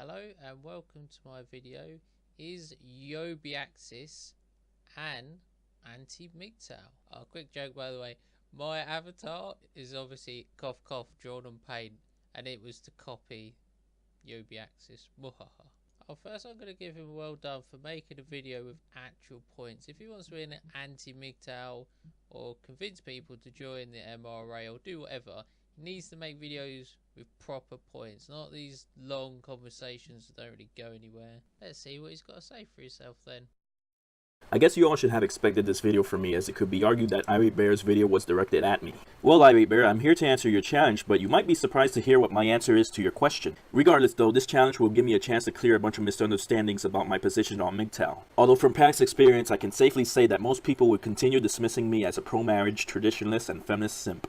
Hello and welcome to my video. Is Yobyaxes an anti-MGTOW? A quick joke by the way, my avatar is obviously cough cough drawn on paint and it was to copy Yobyaxes. First I'm going to give him a well done for making a video with actual points. If he wants to be an anti-MGTOW or convince people to join the MRA or do whatever, he needs to make videos with proper points, not these long conversations that don't really go anywhere. Let's see what he's got to say for himself then. I guess you all should have expected this video from me, as it could be argued that Irate Bear's video was directed at me. Well, Irate Bear, I'm here to answer your challenge, but you might be surprised to hear what my answer is to your question. Regardless though, this challenge will give me a chance to clear a bunch of misunderstandings about my position on MGTOW. Although from past experience, I can safely say that most people would continue dismissing me as a pro-marriage, traditionalist, and feminist simp.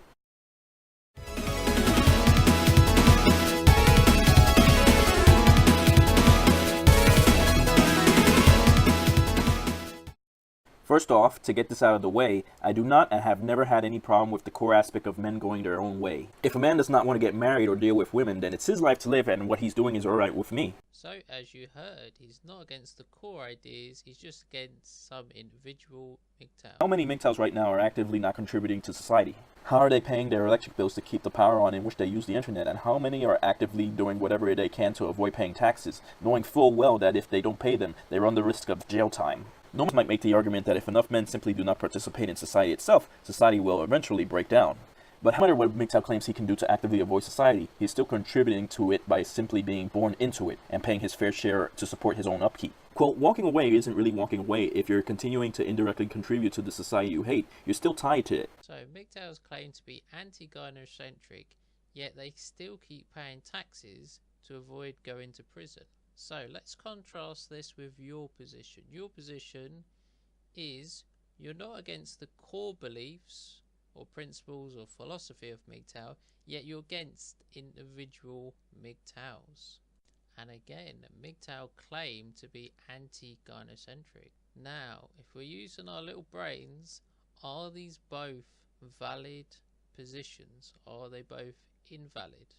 First off, to get this out of the way, I do not and have never had any problem with the core aspect of men going their own way. If a man does not want to get married or deal with women, then it's his life to live and what he's doing is alright with me. So, as you heard, he's not against the core ideas, he's just against some individual MGTOW. How many MGTOWs right now are actively not contributing to society? How are they paying their electric bills to keep the power on in which they use the internet? And how many are actively doing whatever they can to avoid paying taxes, knowing full well that if they don't pay them, they run the risk of jail time? No one might make the argument that if enough men simply do not participate in society itself, society will eventually break down. But no matter what MGTOW claims he can do to actively avoid society, he is still contributing to it by simply being born into it and paying his fair share to support his own upkeep. Quote, walking away isn't really walking away. If you're continuing to indirectly contribute to the society you hate, you're still tied to it. So MGTOWs claim to be anti-gynocentric, yet they still keep paying taxes to avoid going to prison. So let's contrast this with your position. Your position is you're not against the core beliefs or principles or philosophy of MGTOW, yet you're against individual MGTOWs. And again, MGTOW claim to be anti-gynocentric. Now, if we're using our little brains, are these both valid positions? Are they both invalid?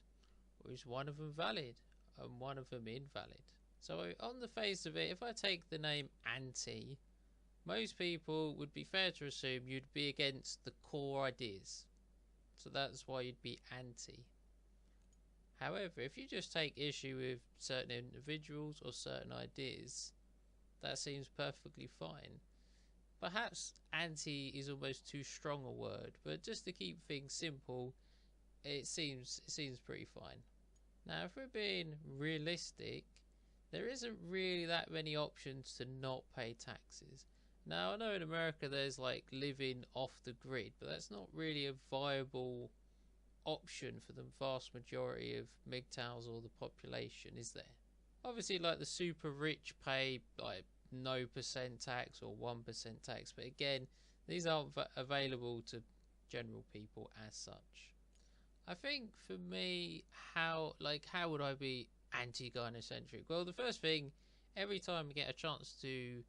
Or is one of them valid and one of them invalid? So on the face of it, if I take the name anti, most people would be fair to assume you'd be against the core ideas. So that's why you'd be anti. However, if you just take issue with certain individuals or certain ideas, that seems perfectly fine. Perhaps anti is almost too strong a word, but just to keep things simple, it seems pretty fine. Now, if we're being realistic, there isn't really that many options to not pay taxes. Now, I know in America there's like living off the grid, but that's not really a viable option for the vast majority of MGTOWs or the population, is there? Obviously, like the super rich pay like no % tax or 1% tax, but again, these aren't available to general people as such. I think for me, how would I be anti-gynocentric? Well, the first thing, every time I get a chance to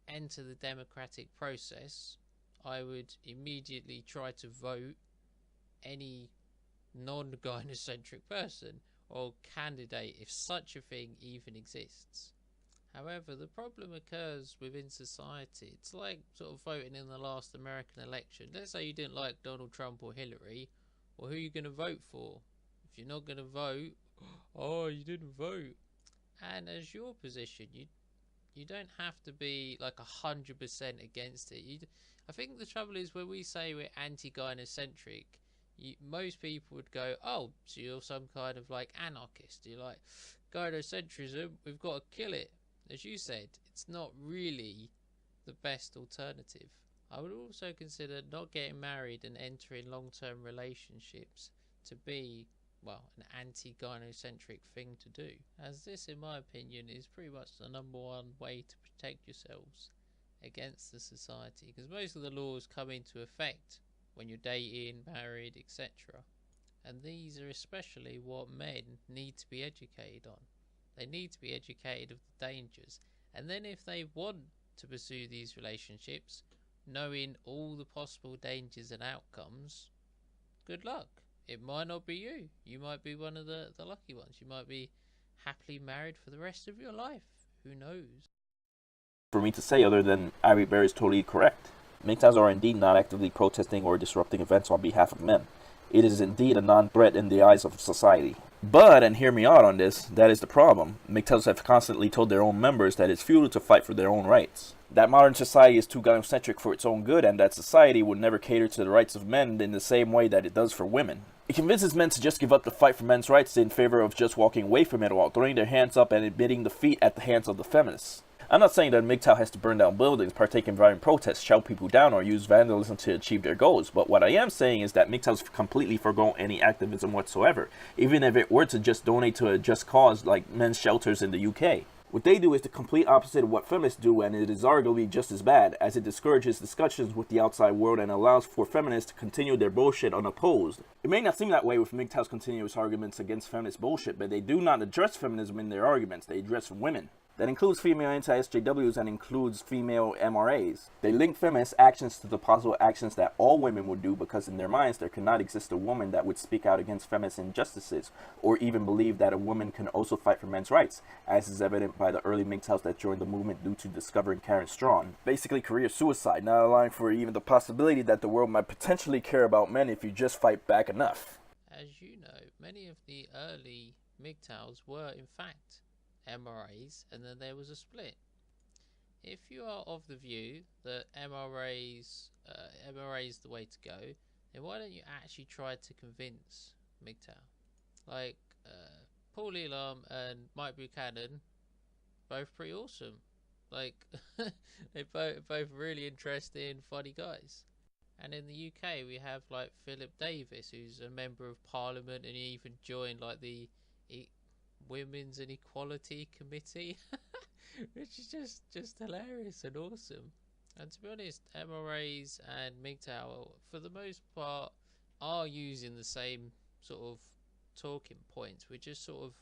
enter the democratic process, I would immediately try to vote any non-gynocentric person or candidate if such a thing even exists. However, the problem occurs within society. It's like sort of voting in the last American election. Let's say you didn't like Donald Trump or Hillary, well, who are you going to vote for? If you're not going to vote, oh, you didn't vote. And as your position, you don't have to be like 100% against it. I think the trouble is when we say we're anti-gynocentric, most people would go, oh, so you're some kind of like anarchist. You're like, gynocentrism, we've got to kill it. As you said, it's not really the best alternative. I would also consider not getting married and entering long-term relationships to be, well, an anti-gynocentric thing to do, as this, in my opinion, is pretty much the #1 way to protect yourselves against the society, because most of the laws come into effect when you're dating, married, etc. And these are especially what men need to be educated on. They need to be educated of the dangers, and then if they want to pursue these relationships, knowing all the possible dangers and outcomes, good luck. It might not be you. You might be one of the lucky ones. You might be happily married for the rest of your life. Who knows? For me to say other than Irate is totally correct. MGTOWs are indeed not actively protesting or disrupting events on behalf of men. It is indeed a non-threat in the eyes of society. But, and hear me out on this, that is the problem. MGTOWs have constantly told their own members that it's futile to fight for their own rights. That modern society is too gynocentric for its own good, and that society would never cater to the rights of men in the same way that it does for women. It convinces men to just give up the fight for men's rights in favor of just walking away from it while throwing their hands up and admitting defeat at the hands of the feminists. I'm not saying that MGTOW has to burn down buildings, partake in violent protests, shout people down, or use vandalism to achieve their goals, but what I am saying is that MGTOWs completely forgo any activism whatsoever, even if it were to just donate to a just cause like men's shelters in the UK. What they do is the complete opposite of what feminists do, and it is arguably just as bad, as it discourages discussions with the outside world and allows for feminists to continue their bullshit unopposed. It may not seem that way with MGTOW's continuous arguments against feminist bullshit, but they do not address feminism in their arguments, they address women. That includes female anti-SJWs and includes female MRAs. They link feminist actions to the possible actions that all women would do because in their minds there cannot exist a woman that would speak out against feminist injustices or even believe that a woman can also fight for men's rights, as is evident by the early MGTOWs that joined the movement due to discovering Karen Strawn. Basically career suicide, not allowing for even the possibility that the world might potentially care about men if you just fight back enough. As you know, many of the early MGTOWs were in fact MRAs, and then there was a split. If you are of the view that MRAs the way to go, then why don't you actually try to convince MGTOW? Like Paul Elam and Mike Buchanan, both pretty awesome. Like they're both really interesting, funny guys. And in the UK we have like Philip Davies, who's a member of Parliament, and he even joined like the Women's and Equality Committee, which is just hilarious and awesome. And to be honest, MRAs and MGTOW, for the most part, are using the same sort of talking points. We're just sort of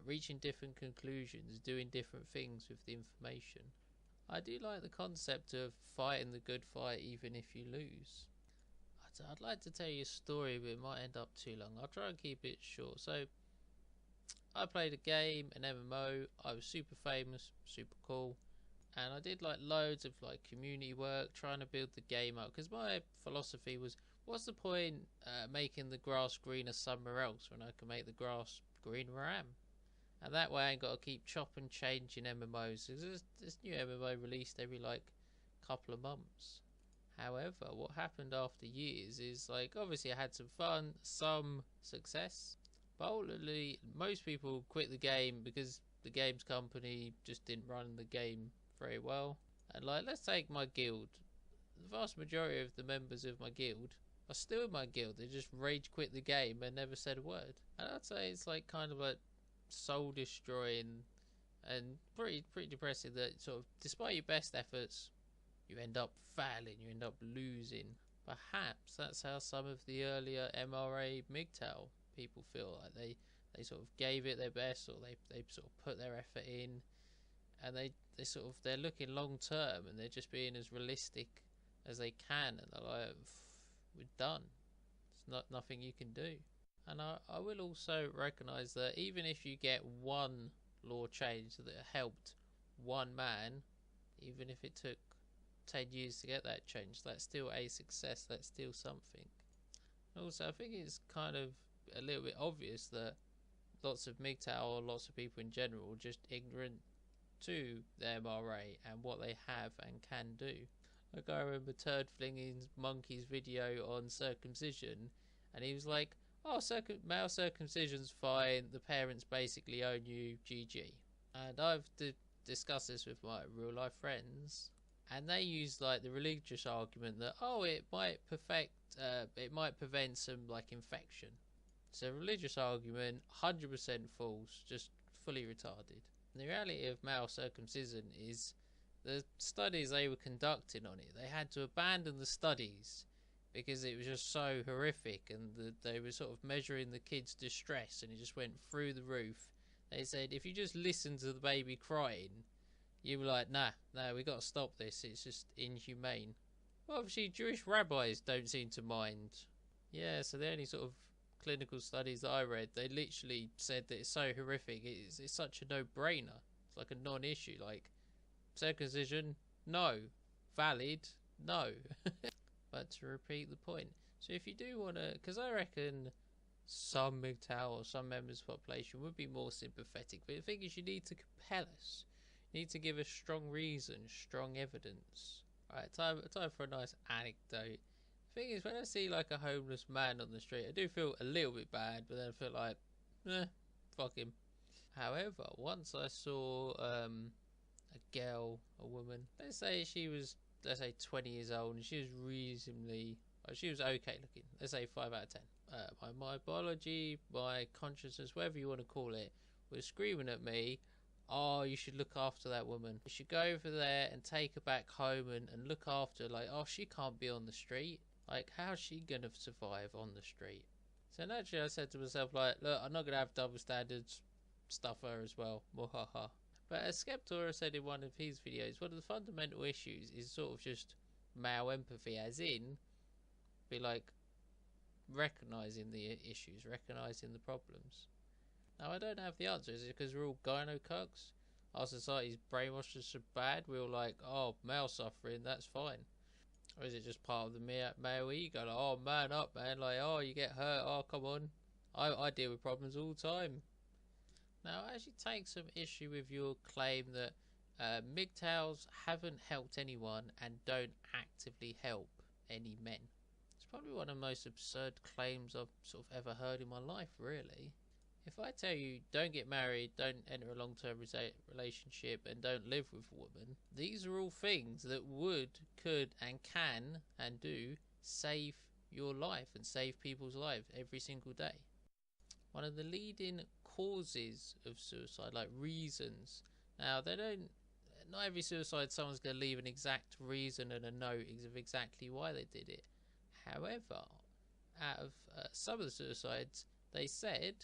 reaching different conclusions, doing different things with the information. I do like the concept of fighting the good fight even if you lose. I'd like to tell you a story, but it might end up too long. I'll try and keep it short. So I played a game, an MMO. I was super famous, super cool, and I did like loads of like community work trying to build the game up, because my philosophy was, what's the point making the grass greener somewhere else when I can make the grass greener where I am? And that way I ain't got to keep chop and changing MMOs. This new MMO released every like couple of months. However, what happened after years is, like, obviously I had some fun, some success, but ultimately most people quit the game because the game's company just didn't run the game very well. And like, let's take my guild. The vast majority of the members of my guild are still in my guild. They just rage quit the game and never said a word. And I'd say it's like kind of like soul destroying and pretty depressing that sort of despite your best efforts you end up failing, you end up losing. Perhaps that's how some of the earlier MRA MGTOW people feel, like they sort of gave it their best, or they sort of put their effort in, and they're looking long term, and they're just being as realistic as they can, and they're like, we're done, there's nothing you can do. And I will also recognise that even if you get one law change that helped one man, even if it took 10 years to get that change, that's still a success, that's still something. Also, I think it's kind of a little bit obvious that lots of MGTOW, or lots of people in general, are just ignorant to the MRA and what they have and can do. Like, I remember Turd flinging Monkey's video on circumcision, and he was like, oh, male circumcision's fine, the parents basically own you, GG. And I've discussed this with my real life friends, and they use like the religious argument that, oh, it might prevent some like infection. It's a religious argument, 100% false, just fully retarded. And the reality of male circumcision is the studies they were conducting on it, they had to abandon the studies because it was just so horrific, and they were sort of measuring the kid's distress and it just went through the roof. They said if you just listen to the baby crying, you were like, nah, we got to stop this, it's just inhumane. Well, obviously Jewish rabbis don't seem to mind. Yeah, so they only sort of clinical studies that I read, they literally said that it's so horrific. It's such a no-brainer. It's like a non-issue. Like, circumcision, no. Valid, no. But to repeat the point, so if you do want to, because I reckon some MGTOW or some members of the population would be more sympathetic, but the thing is, you need to compel us. You need to give us strong reason, strong evidence. Alright, time for a nice anecdote. The thing is, when I see like a homeless man on the street, I do feel a little bit bad, but then I feel like, fuck him. However, once I saw a girl, a woman, let's say she was, 20 years old, and she was reasonably, she was okay looking, let's say 5 out of 10. My biology, my consciousness, whatever you want to call it, was screaming at me, oh, you should look after that woman. You should go over there and take her back home and look after her. Like, oh, she can't be on the street. Like, how's she going to survive on the street? So naturally I said to myself, like, look, I'm not going to have double standards. Stuff her as well. Mohaha. But as SkepTorr said in one of his videos, one of the fundamental issues is sort of just male empathy, as in, be like, recognising the issues, recognising the problems. Now, I don't have the answer. Is it because we're all gyno cucks? Our society's brainwashed us so bad, we're all like, oh, male suffering, that's fine. Or is it just part of the male ego? Like, oh, man up, man. Like, oh, you get hurt. Oh, come on. I deal with problems all the time. Now, I actually take some issue with your claim that MGTOWs haven't helped anyone and don't actively help any men. It's probably one of the most absurd claims I've sort of ever heard in my life, really. If I tell you don't get married, don't enter a long-term relationship, and don't live with a woman, these are all things that would, could, and can, and do save your life and save people's lives every single day. One of the leading causes of suicide, like reasons, now not every suicide someone's going to leave an exact reason and a note of exactly why they did it. However, out of some of the suicides, they said,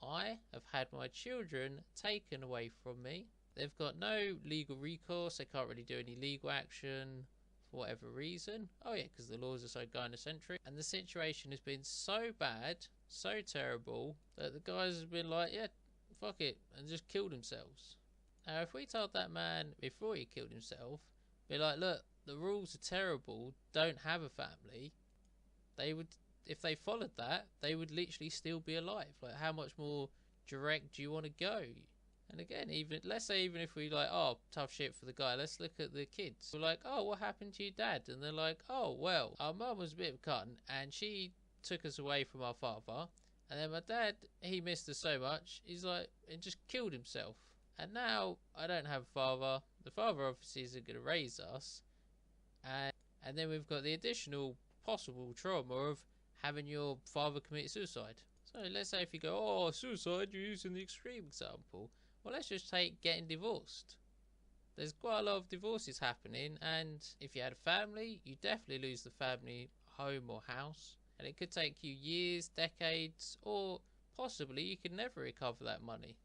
I have had my children taken away from me. They've got no legal recourse. They can't really do any legal action for whatever reason. Oh yeah, because the laws are so gynocentric. And the situation has been so bad, so terrible, that the guys have been like, yeah, fuck it, and just killed themselves. Now, if we told that man before he killed himself, be like, look, the rules are terrible, don't have a family, they would, if they followed that, they would literally still be alive. Like, how much more direct do you want to go? And again, let's say even if we like, oh, tough shit for the guy, let's look at the kids. We're like, oh, what happened to your dad? And they're like, oh, well, our mum was a bit of a cunt and she took us away from our father. And then my dad, he missed us so much, he's like, and just killed himself. And now I don't have a father. The father obviously isn't going to raise us. And then we've got the additional possible trauma of having your father commit suicide. So let's say if you go, oh, suicide, you're using the extreme example. Well, let's just take getting divorced. There's quite a lot of divorces happening, and if you had a family, you definitely lose the family home or house. And it could take you years, decades, or possibly you could never recover that money.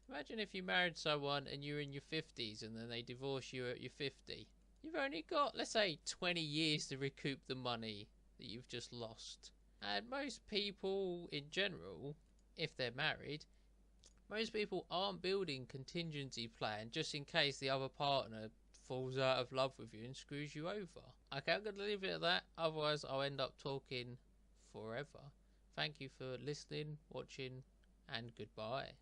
Imagine if you married someone and you're in your 50s and then they divorce you at your 50. You've only got, let's say, 20 years to recoup the money that you've just lost. And most people in general, if they're married, most people aren't building contingency plan just in case the other partner falls out of love with you and screws you over. Okay, I'm going to leave it at that, otherwise I'll end up talking forever. Thank you for listening, watching, and goodbye.